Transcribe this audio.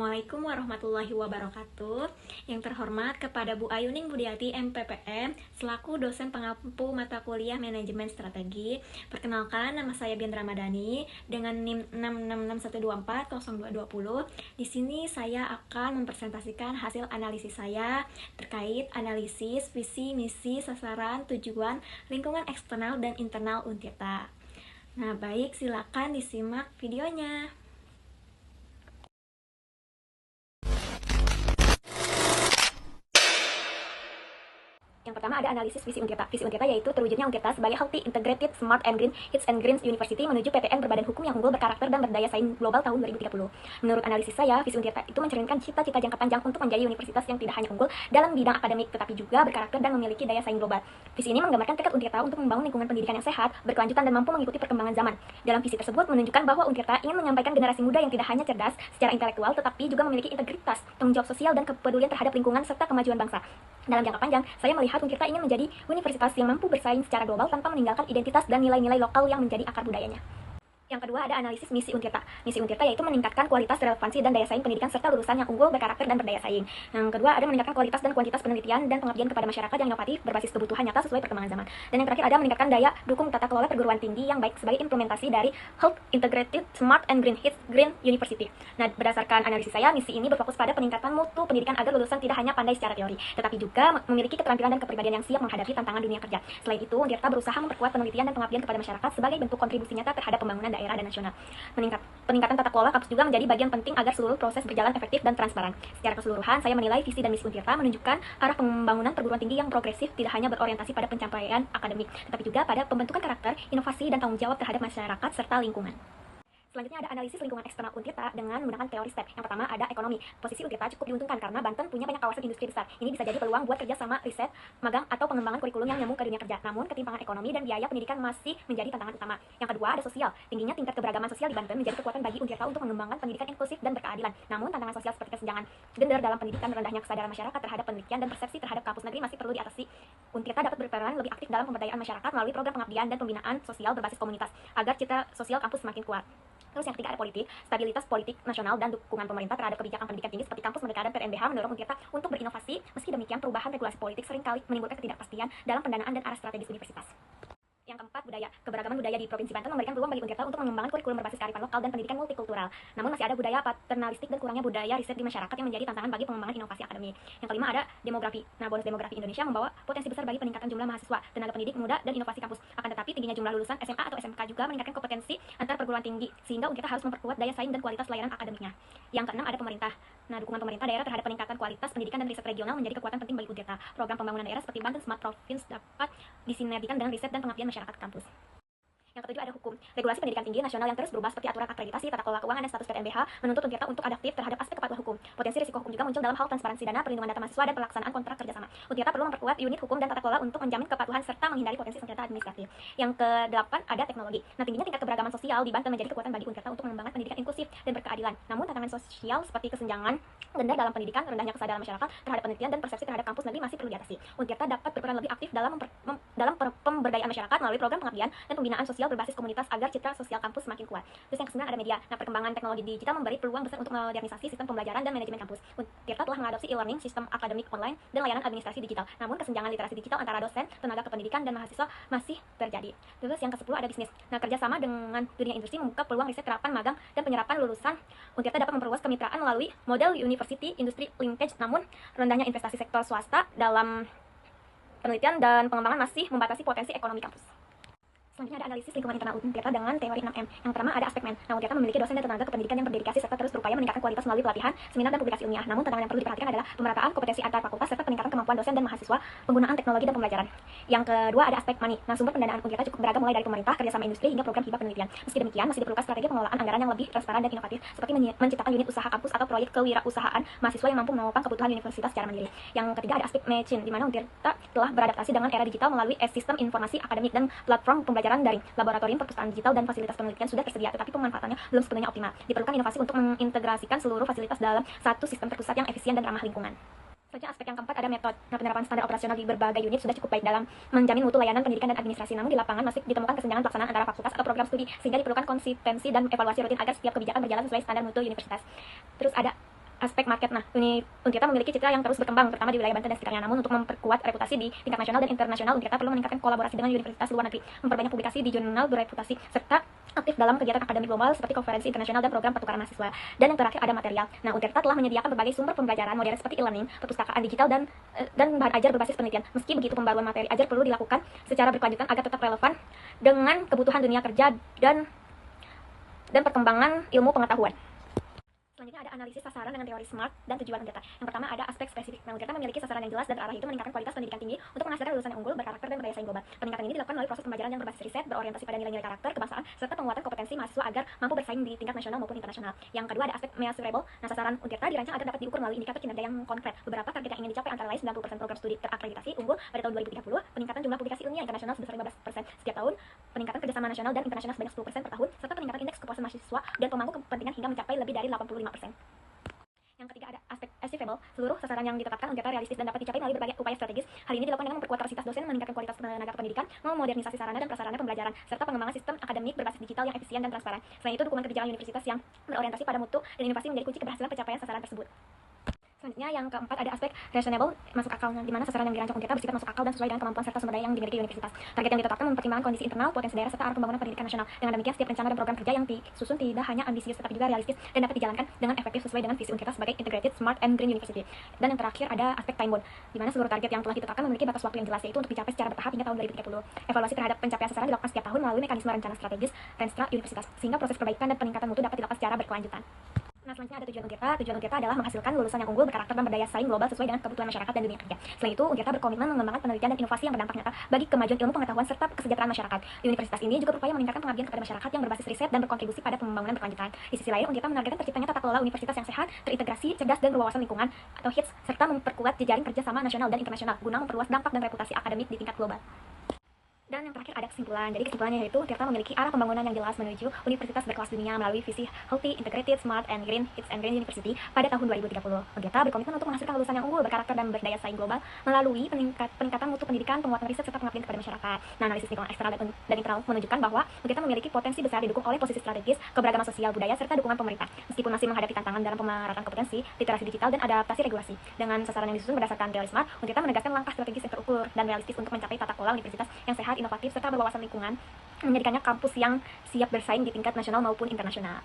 Assalamualaikum warahmatullahi wabarakatuh. Yang terhormat kepada Bu Ayuning Budiati MPPM selaku dosen pengampu mata kuliah Manajemen Strategi. Perkenalkan, nama saya Bian Ramadhani dengan NIM 6661240. Di sini saya akan mempresentasikan hasil analisis saya terkait analisis visi, misi, sasaran, tujuan, lingkungan eksternal dan internal Untirta. Nah, baik, silakan disimak videonya. Yang pertama ada analisis visi Untirta. Visi Untirta yaitu terwujudnya Untirta sebagai healthy, integrated, smart and green, hits and greens university menuju PTN berbadan hukum yang unggul, berkarakter dan berdaya saing global tahun 2030. Menurut analisis saya, visi Untirta itu mencerminkan cita-cita jangka panjang untuk menjadi universitas yang tidak hanya unggul dalam bidang akademik tetapi juga berkarakter dan memiliki daya saing global. Visi ini menggambarkan tekad Untirta untuk membangun lingkungan pendidikan yang sehat, berkelanjutan dan mampu mengikuti perkembangan zaman. Dalam visi tersebut menunjukkan bahwa Untirta ingin menyampaikan generasi muda yang tidak hanya cerdas secara intelektual tetapi juga memiliki integritas, tanggung jawab sosial dan kepedulian terhadap lingkungan serta kemajuan bangsa. Dalam jangka panjang, saya melihat Untirta ingin menjadi universitas yang mampu bersaing secara global tanpa meninggalkan identitas dan nilai-nilai lokal yang menjadi akar budayanya. Yang kedua ada analisis misi Untirta. Misi Untirta yaitu meningkatkan kualitas, relevansi, dan daya saing pendidikan serta lulusan yang unggul, berkarakter, dan berdaya saing. Yang kedua ada meningkatkan kualitas dan kuantitas penelitian dan pengabdian kepada masyarakat yang inovatif berbasis kebutuhan nyata sesuai perkembangan zaman. Dan yang terakhir ada meningkatkan daya dukung tata kelola perguruan tinggi yang baik sebagai implementasi dari Health, Integrated, Smart, and Green Hits Green University. Nah, berdasarkan analisis saya, misi ini berfokus pada peningkatan mutu pendidikan agar lulusan tidak hanya pandai secara teori, tetapi juga memiliki keterampilan dan kepribadian yang siap menghadapi tantangan dunia kerja. Selain itu, Untirta berusaha memperkuat penelitian dan pengabdian kepada masyarakat sebagai bentuk kontribusi nyata terhadap pembangunan daerah dan nasional. Peningkatan tata kelola kampus juga menjadi bagian penting agar seluruh proses berjalan efektif dan transparan. Secara keseluruhan, saya menilai visi dan misi Untirta menunjukkan arah pembangunan perguruan tinggi yang progresif, tidak hanya berorientasi pada pencapaian akademik, tetapi juga pada pembentukan karakter, inovasi, dan tanggung jawab terhadap masyarakat serta lingkungan. Selanjutnya ada analisis lingkungan eksternal Untirta dengan menggunakan teori STEP. Yang pertama ada ekonomi. Posisi Untirta cukup diuntungkan karena Banten punya banyak kawasan industri besar. Ini bisa jadi peluang buat kerja sama riset, magang, atau pengembangan kurikulum yang nyambung ke dunia kerja. Namun, ketimpangan ekonomi dan biaya pendidikan masih menjadi tantangan utama. Yang kedua ada sosial. Tingginya tingkat keberagaman sosial di Banten menjadi kekuatan bagi Untirta untuk mengembangkan pendidikan inklusif dan berkeadilan. Namun, tantangan sosial seperti kesenjangan gender dalam pendidikan, rendahnya kesadaran masyarakat terhadap penelitian, dan persepsi terhadap kampus negeri masih perlu diatasi. Untirta dapat berperan lebih aktif dalam pemberdayaan masyarakat melalui program pengabdian dan pembinaan sosial berbasis komunitas agar citra sosial kampus semakin kuat. Terus yang ketiga ada politik, stabilitas politik nasional dan dukungan pemerintah terhadap kebijakan pendidikan tinggi seperti kampus Merdeka dan PNBH mendorong Untirta untuk berinovasi. Meski demikian, perubahan regulasi politik seringkali menimbulkan ketidakpastian dalam pendanaan dan arah strategis universitas. Yang keempat, budaya. Keberagaman budaya di Provinsi Banten memberikan peluang bagi Untirta untuk mengembangkan kurikulum berbasis kearifan lokal dan pendidikan multikultural. Namun masih ada budaya paternalistik dan kurangnya budaya riset di masyarakat yang menjadi tantangan bagi pengembangan inovasi akademik. Yang kelima ada demografi. Nah, bonus demografi Indonesia membawa potensi besar bagi peningkatan jumlah mahasiswa, tenaga pendidik muda, dan inovasi kampus. Akan tetapi tingginya jumlah lulusan SMA atau SMK juga meningkatkan kompetensi antar perguruan tinggi, sehingga Untirta harus memperkuat daya saing dan kualitas layanan akademiknya. Yang keenam ada pemerintah. Nah, dukungan pemerintah daerah terhadap peningkatan kualitas pendidikan dan riset regional menjadi kekuatan penting bagi Untirta. Program pembangunan daerah seperti Banten Smart Province dapat disinergikan dengan riset dan pengabdian masyarakat kampus. Yang ketujuh ada hukum. Regulasi pendidikan tinggi nasional yang terus berubah seperti aturan akreditasi, tata kelola keuangan, dan status PTNBH menuntut Untirta untuk adaptif terhadap aspek kepatuhan hukum. Potensi risiko hukum juga muncul dalam hal transparansi dana, perlindungan data mahasiswa, dan pelaksanaan kontrak kerjasama. Untirta perlu memperkuat unit hukum dan tata kelola untuk menjamin kepatuhan serta menghindari potensi sengketa administratif. Yang kedelapan ada teknologi. Nah, tingginya tingkat keberagaman sosial di Banten menjadi kekuatan bagi Untirta untuk mengembangkan pendidikan inklusif dan berkeadilan. Namun tantangan sosial seperti kesenjangan gender dalam pendidikan, rendahnya kesadaran masyarakat terhadap penelitian, dan persepsi terhadap kampus negeri masih perlu diatasi. Untirta dapat berperan lebih aktif dalam pemberdayaan masyarakat melalui program pengabdian dan pembinaan sosial berbasis komunitas agar citra sosial kampus semakin kuat. Terus yang kesembilan ada media. Nah, perkembangan teknologi digital memberi peluang besar untuk modernisasi sistem pembelajaran dan manajemen kampus. Untirta telah mengadopsi e-learning, sistem akademik online, dan layanan administrasi digital. Namun kesenjangan literasi digital antara dosen, tenaga kependidikan, dan mahasiswa masih terjadi. Terus yang ke-10 ada bisnis. Nah, kerjasama dengan dunia industri membuka peluang riset, terapan magang, dan penyerapan lulusan. Untirta dapat memperluas kemitraan melalui model University Industry Linkage, namun rendahnya investasi sektor swasta dalam penelitian dan pengembangan masih membatasi potensi ekonomi kampus. Selanjutnya ada analisis lingkungan internal Untirta dengan teori 6M. Yang pertama ada aspek men. Nah, Untirta memiliki dosen dan tenaga kependidikan yang berdedikasi serta terus berupaya meningkatkan kualitas melalui pelatihan, seminar, dan publikasi ilmiah. Namun tantangan yang perlu diperhatikan adalah pemerataan kompetensi antar fakultas serta peningkatan kemampuan dosen dan mahasiswa, penggunaan teknologi dan pembelajaran. Yang kedua ada aspek money. Nah, sumber pendanaan Untirta cukup beragam mulai dari pemerintah, kerjasama industri, hingga program hibah penelitian. Meski demikian, masih diperlukan strategi pengelolaan anggaran yang lebih transparan dan inovatif, seperti menciptakan unit usaha kampus atau proyek kewirausahaan mahasiswa yang mampu menopang kebutuhan universitas secara mandiri. Yang ketiga ada aspek machine, di mana Untirta telah beradaptasi dengan era digital melalui sistem informasi akademik dan platform pembelajaran daring. Laboratorium perpustakaan digital dan fasilitas penelitian sudah tersedia, tetapi pemanfaatannya belum sepenuhnya optimal. Diperlukan inovasi untuk mengintegrasikan seluruh fasilitas dalam satu sistem terpusat yang efisien dan ramah lingkungan. Selanjutnya aspek yang keempat ada metode. Nah, penerapan standar operasional di berbagai unit sudah cukup baik dalam menjamin mutu layanan pendidikan dan administrasi. Namun di lapangan masih ditemukan kesenjangan pelaksanaan antara fakultas atau program studi, sehingga diperlukan konsistensi dan evaluasi rutin agar setiap kebijakan berjalan sesuai standar mutu universitas. Terus ada aspek market. Nah, Untirta memiliki citra yang terus berkembang, terutama di wilayah Banten dan sekitarnya. Namun, untuk memperkuat reputasi di tingkat nasional dan internasional, Untirta perlu meningkatkan kolaborasi dengan universitas luar negeri, memperbanyak publikasi di jurnal berreputasi, serta aktif dalam kegiatan akademik global seperti konferensi internasional dan program pertukaran mahasiswa. Dan yang terakhir ada material. Nah, Untirta telah menyediakan berbagai sumber pembelajaran modern seperti e-learning, perpustakaan digital, dan bahan ajar berbasis penelitian. Meski begitu, pembaruan materi ajar perlu dilakukan secara berkelanjutan agar tetap relevan dengan kebutuhan dunia kerja dan perkembangan ilmu pengetahuan. Selanjutnya ada analisis sasaran dengan teori SMART dan tujuan Untirta. Yang pertama ada aspek spesifik. Nah, Untirta memiliki sasaran yang jelas dan terarah, itu meningkatkan kualitas pendidikan tinggi untuk menghasilkan lulusan yang unggul, berkarakter, dan berdaya saing global. Peningkatan ini dilakukan melalui proses pembelajaran yang berbasis riset, berorientasi pada nilai-nilai karakter, kebangsaan, serta penguatan kompetensi mahasiswa agar mampu bersaing di tingkat nasional maupun internasional. Yang kedua ada aspek measurable. Nah, sasaran Untirta dirancang agar dapat diukur melalui indikator kinerja yang konkret. Beberapa target yang ingin dicapai antara lain 90% program studi terakreditasi unggul pada tahun 2030, peningkatan jumlah publikasi ilmiah internasional sebesar 15% setiap tahun, peningkatan kerjasama nasional dan internasional sebanyak 10% per tahun, serta peningkatan indeks kepuasan mahasiswa dan pemangku kepentingan hingga mencapai lebih dari 85%. Yang ketiga ada aspek achievable. Seluruh sasaran yang ditetapkan Untirta realistis dan dapat dicapai melalui berbagai upaya strategis. Hal ini dilakukan dengan memperkuat kapasitas dosen, meningkatkan kualitas tenaga pendidikan, memodernisasi sarana dan prasarana pembelajaran, serta pengembangan sistem akademik berbasis digital yang efisien dan transparan. Selain itu, dukungan kebijakan universitas yang berorientasi pada mutu dan inovasi menjadi kunci keberhasilan pencapaian sasaran tersebut. Selanjutnya yang keempat ada aspek reasonable, masuk akal, di mana sasaran yang dirancang Untirta bersifat masuk akal dan sesuai dengan kemampuan serta sumber daya yang dimiliki universitas. Target yang ditetapkan mempertimbangkan kondisi internal, potensi daerah, serta arah pembangunan pendidikan nasional. Dengan demikian, setiap rencana dan program kerja yang disusun tidak hanya ambisius tetapi juga realistis dan dapat dijalankan dengan efektif sesuai dengan visi Untirta sebagai integrated, smart, and green university. Dan yang terakhir ada aspek time bound, di mana seluruh target yang telah ditetapkan memiliki batas waktu yang jelas, yaitu untuk dicapai secara bertahap hingga tahun 2030. Evaluasi terhadap pencapaian sasaran dilakukan setiap tahun melalui mekanisme rencana strategis Renstra Universitas, sehingga proses perbaikan dan peningkatan mutu dapat dilakukan secara berkelanjutan. Nah, selanjutnya ada tujuan Untirta. Tujuan Untirta adalah menghasilkan lulusan yang unggul, berkarakter, dan berdaya saing global sesuai dengan kebutuhan masyarakat dan dunia kerja. Selain itu, Untirta berkomitmen mengembangkan penelitian dan inovasi yang berdampak nyata bagi kemajuan ilmu pengetahuan serta kesejahteraan masyarakat. Di universitas ini juga berupaya meningkatkan pengabdian kepada masyarakat yang berbasis riset dan berkontribusi pada pembangunan berkelanjutan. Di sisi lain, Untirta menargetkan terciptanya tata kelola universitas yang sehat, terintegrasi, cerdas, dan berwawasan lingkungan atau HITS, serta memperkuat jejaring kerjasama nasional dan internasional guna memperluas dampak dan reputasi akademik di tingkat global. Dan yang terakhir ada kesimpulan. Jadi kesimpulannya yaitu Untirta memiliki arah pembangunan yang jelas menuju universitas berkelas dunia melalui visi Healthy, Integrated, Smart, and Green HITS and Green University pada tahun 2030. Untirta berkomitmen untuk menghasilkan lulusan yang unggul, berkarakter, dan berdaya saing global melalui peningkatan mutu pendidikan, penguatan riset, serta pengabdian kepada masyarakat. Nah, analisis lingkungan eksternal dan internal menunjukkan bahwa Untirta memiliki potensi besar didukung oleh posisi strategis, keberagaman sosial budaya, serta dukungan pemerintah. Meskipun masih menghadapi tantangan dalam pemerataan kompetensi, literasi digital, dan adaptasi regulasi. Dengan sasaran yang disusun berdasarkan teori SMART, Untirta menegaskan langkah strategis yang terukur dan realistis untuk mencapai tata kelola universitas yang sehat, inovatif, serta berwawasan lingkungan, menjadikannya kampus yang siap bersaing di tingkat nasional maupun internasional.